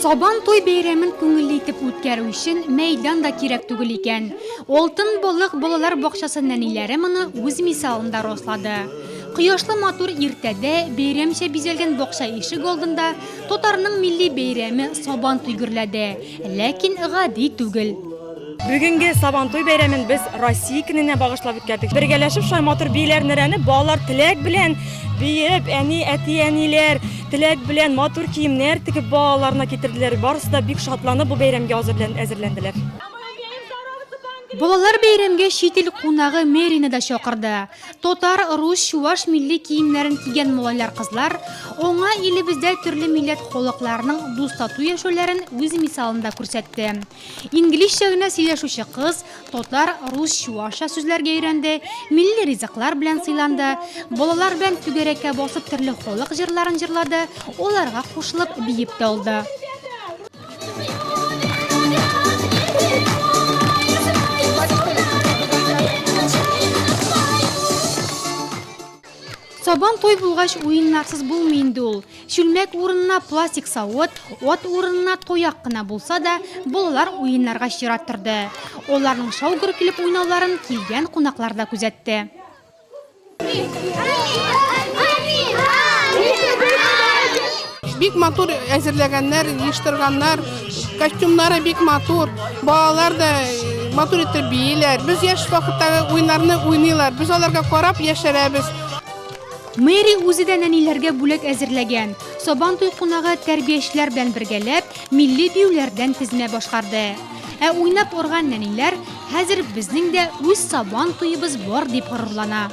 Сабан той бәйрәмен күңелле итеп үткәрү өчен мәйдан да кирәк түгел икән. Алтын балык балалар бакчасы нәниләре моны үз мисалында раслады. Кояшлы матур иртәдә бәйрәмчә бизәлгән бакча ишек алдында Татарның милли бәйрәме Сабан туй гөрләде, ләкин гади түгел. Бүгенге Сабан туй бәйрәмен без Россия көненә багышлап үткәрдек. Бергәләшеп шулай матур бийләр нерәне балалар теләк белән биеп, әни-әниләр теләк белән матур киемнәр тигеп балаларына китерделәр. Барысы да бик шатланып бу бәйрәмгә әзерләнделәр. Балалар бәйрәмгә чит ил кунагы Мерина да чакырды. Татар, рус, чуваш милли киемнәрен кигән малайлар кызлар аңа илебездә төрле милләт халыкларының дустату яшәүләрен үз мисалында күрсәтте. Инглизчә генә сөйләшүче кыз татар, рус, чувашча сүзләргә өйрәнде, милли ризыклар белән сыйланды. Балалар белән түгәрәккә басып төрле халык җырларын җырлады, аларга кушылып биеп тә алды. Сабан той булгач уеннарсыз булмый инде ул. Шүлмәк урынына пластик савыт, ат урынына тояк кына булса да, балалар уеннарга чират торды. Аларның шау-гөр килеп уйнауларын килгән кунаклар да күзәтте. Бик матур әзерләгәннәр, җыштырганнар, костюмнары бик матур, балалар да матур итеп биеләр. Без яшь вакыттагы уеннарны уйныйлар, біз аларга карап яшәрәбез. Мэри үзе дә нәниләргә бүләк әзерләгән. Сабан туй кунагы тәрбиячеләр белән бергәләп, милли биюләрдән тезмә башкарды. Уйнап урган нәниләр хәзер безнең дә үз сабан туебыз бар дип горурлана.